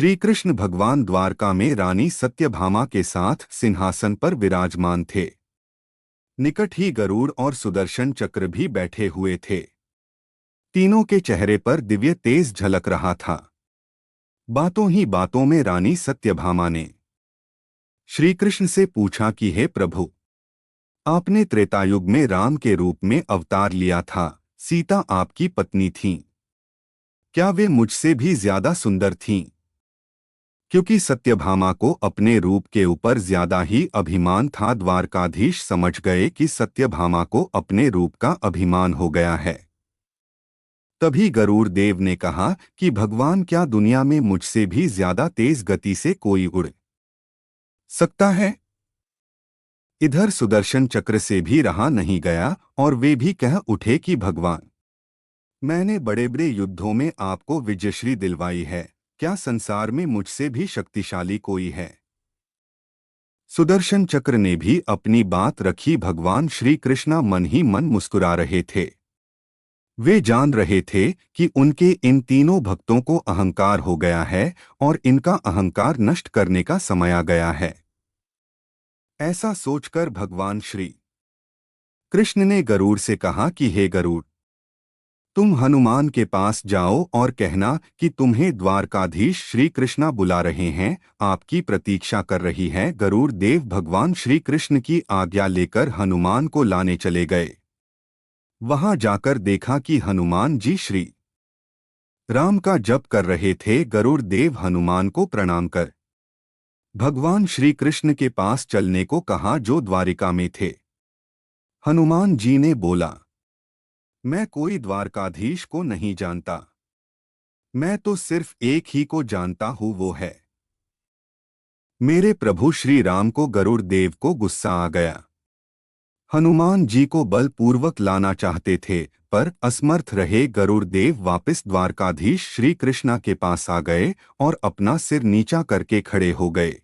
श्री कृष्ण भगवान द्वारका में रानी सत्यभामा के साथ सिंहासन पर विराजमान थे। निकट ही गरुड़ और सुदर्शन चक्र भी बैठे हुए थे। तीनों के चेहरे पर दिव्य तेज झलक रहा था। बातों ही बातों में रानी सत्यभामा ने श्री कृष्ण से पूछा कि हे प्रभु, आपने त्रेतायुग में राम के रूप में अवतार लिया था। सीता आपकी पत्नी थीं। क्या वे मुझसे भी ज्यादा सुंदर थीं? क्योंकि सत्यभामा को अपने रूप के ऊपर ज्यादा ही अभिमान था, द्वारकाधीश समझ गए कि सत्यभामा को अपने रूप का अभिमान हो गया है। तभी गरुड़ देव ने कहा कि भगवान, क्या दुनिया में मुझसे भी ज्यादा तेज गति से कोई उड़ सकता है? इधर सुदर्शन चक्र से भी रहा नहीं गया और वे भी कह उठे कि भगवान, मैंने बड़े बड़े युद्धों में आपको विजयश्री दिलवाई है, क्या संसार में मुझसे भी शक्तिशाली कोई है? सुदर्शन चक्र ने भी अपनी बात रखी। भगवान श्री कृष्ण मन ही मन मुस्कुरा रहे थे। वे जान रहे थे कि उनके इन तीनों भक्तों को अहंकार हो गया है और इनका अहंकार नष्ट करने का समय आ गया है। ऐसा सोचकर भगवान श्री कृष्ण ने गरुड़ से कहा कि हे गरुड़, तुम हनुमान के पास जाओ और कहना कि तुम्हें द्वारकाधीश श्री कृष्ण बुला रहे हैं, आपकी प्रतीक्षा कर रही है। गरुड़ देव भगवान श्री कृष्ण की आज्ञा लेकर हनुमान को लाने चले गए। वहां जाकर देखा कि हनुमान जी श्री राम का जप कर रहे थे। गरुड़ देव हनुमान को प्रणाम कर भगवान श्री कृष्ण के पास चलने को कहा, जो द्वारिका में थे। हनुमान जी ने बोला, मैं कोई द्वारकाधीश को नहीं जानता, मैं तो सिर्फ एक ही को जानता हूं, वो है मेरे प्रभु श्री राम। को गरुड़ देव को गुस्सा आ गया। हनुमान जी को बलपूर्वक लाना चाहते थे पर असमर्थ रहे। गरुड़ देव वापस द्वारकाधीश श्री कृष्ण के पास आ गए और अपना सिर नीचा करके खड़े हो गए।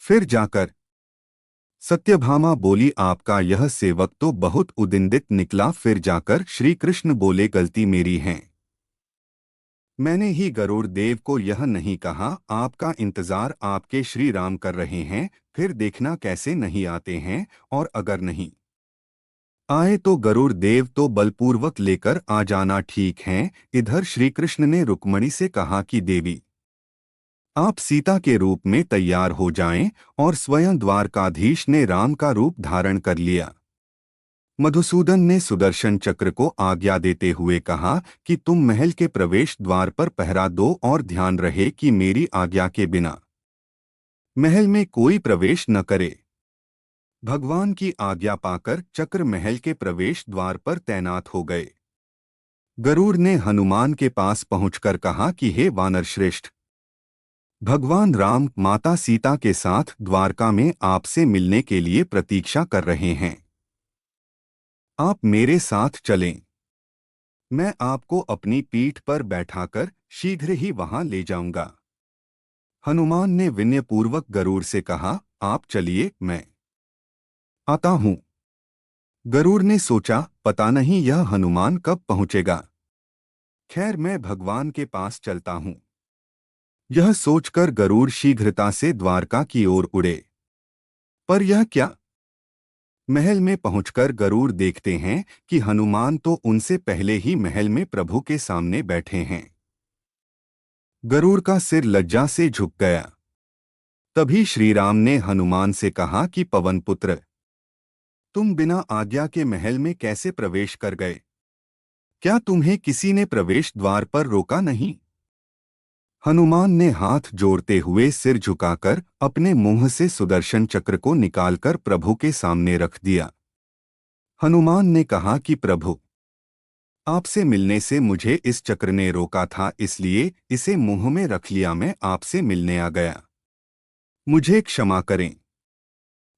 फिर जाकर सत्यभामा बोली, आपका यह सेवक तो बहुत उदिंदित निकला। फिर जाकर श्री कृष्ण बोले, गलती मेरी है, मैंने ही गरुड़ देव को यह नहीं कहा। आपका इंतजार आपके श्री राम कर रहे हैं, फिर देखना कैसे नहीं आते हैं, और अगर नहीं आए तो गरुड़ देव तो बलपूर्वक लेकर आ जाना, ठीक है? इधर श्री कृष्ण ने रुक्मणी से कहा कि देवी, आप सीता के रूप में तैयार हो जाएं, और स्वयं द्वारकाधीश ने राम का रूप धारण कर लिया। मधुसूदन ने सुदर्शन चक्र को आज्ञा देते हुए कहा कि तुम महल के प्रवेश द्वार पर पहरा दो और ध्यान रहे कि मेरी आज्ञा के बिना महल में कोई प्रवेश न करे। भगवान की आज्ञा पाकर चक्र महल के प्रवेश द्वार पर तैनात हो गए। गरुड़ ने हनुमान के पास पहुंचकर कहा कि हे वानरश्रेष्ठ, भगवान राम माता सीता के साथ द्वारका में आपसे मिलने के लिए प्रतीक्षा कर रहे हैं। आप मेरे साथ चलें। मैं आपको अपनी पीठ पर बैठाकर शीघ्र ही वहां ले जाऊंगा। हनुमान ने विनयपूर्वक गरुड़ से कहा, आप चलिए, मैं आता हूं। गरुड़ ने सोचा, पता नहीं यह हनुमान कब पहुंचेगा। खैर, मैं भगवान के पास चलता हूं। यह सोचकर गरुड़ शीघ्रता से द्वारका की ओर उड़े। पर यह क्या? महल में पहुंचकर गरुड़ देखते हैं कि हनुमान तो उनसे पहले ही महल में प्रभु के सामने बैठे हैं। गरुड़ का सिर लज्जा से झुक गया। तभी श्रीराम ने हनुमान से कहा कि पवन पुत्र, तुम बिना आज्ञा के महल में कैसे प्रवेश कर गए? क्या तुम्हें किसी ने प्रवेश द्वार पर रोका नहीं? हनुमान ने हाथ जोड़ते हुए सिर झुकाकर अपने मुंह से सुदर्शन चक्र को निकालकर प्रभु के सामने रख दिया। हनुमान ने कहा कि प्रभु, आपसे मिलने से मुझे इस चक्र ने रोका था, इसलिए इसे मुंह में रख लिया। मैं आपसे मिलने आ गया, मुझे क्षमा करें।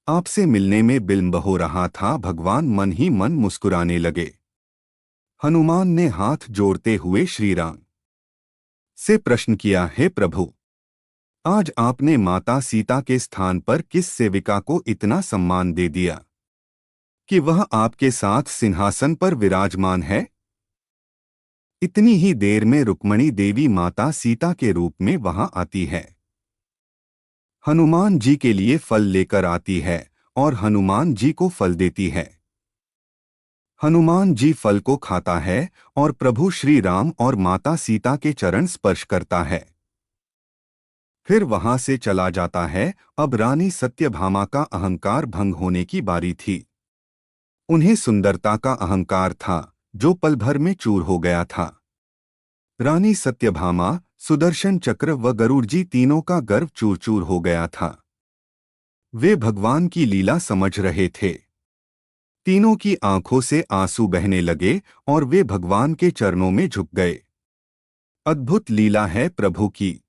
आपसे मिलने में विलंब हो रहा था। भगवान मन ही मन मुस्कुराने लगे। हनुमान ने हाथ जोड़ते हुए श्रीराम से प्रश्न किया, हे प्रभु, आज आपने माता सीता के स्थान पर किस सेविका को इतना सम्मान दे दिया कि वह आपके साथ सिंहासन पर विराजमान है? इतनी ही देर में रुक्मणी देवी माता सीता के रूप में वहां आती है। हनुमान जी के लिए फल लेकर आती है और हनुमान जी को फल देती है। हनुमान जी फल को खाता है और प्रभु श्री राम और माता सीता के चरण स्पर्श करता है। फिर वहां से चला जाता है। अब रानी सत्यभामा का अहंकार भंग होने की बारी थी। उन्हें सुंदरता का अहंकार था जो पल भर में चूर हो गया था। रानी सत्यभामा, सुदर्शन चक्र व गरुड़ जी तीनों का गर्व चूर चूर हो गया था। वे भगवान की लीला समझ रहे थे। तीनों की आंखों से आंसू बहने लगे और वे भगवान के चरणों में झुक गए। अद्भुत लीला है प्रभु की।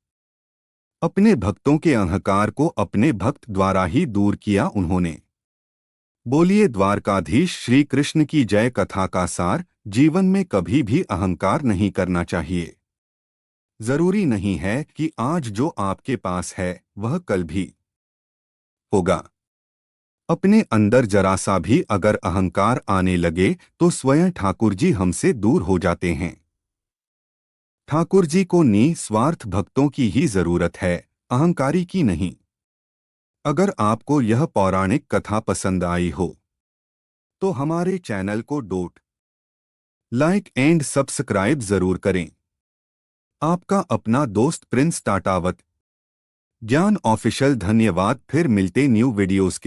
अपने भक्तों के अहंकार को अपने भक्त द्वारा ही दूर किया उन्होंने। बोलिए द्वारकाधीश श्री कृष्ण की जय। कथा का सार, जीवन में कभी भी अहंकार नहीं करना चाहिए। जरूरी नहीं है कि आज जो आपके पास है वह कल भी होगा। अपने अंदर जरा सा भी अगर अहंकार आने लगे तो स्वयं ठाकुर जी हमसे दूर हो जाते हैं। ठाकुर जी को निस्वार्थ भक्तों की ही जरूरत है, अहंकारी की नहीं। अगर आपको यह पौराणिक कथा पसंद आई हो तो हमारे चैनल को लाइक एंड सब्सक्राइब जरूर करें। आपका अपना दोस्त प्रिंस टाटावत, ज्ञान ऑफिशियल। धन्यवाद। फिर मिलते न्यू वीडियोस के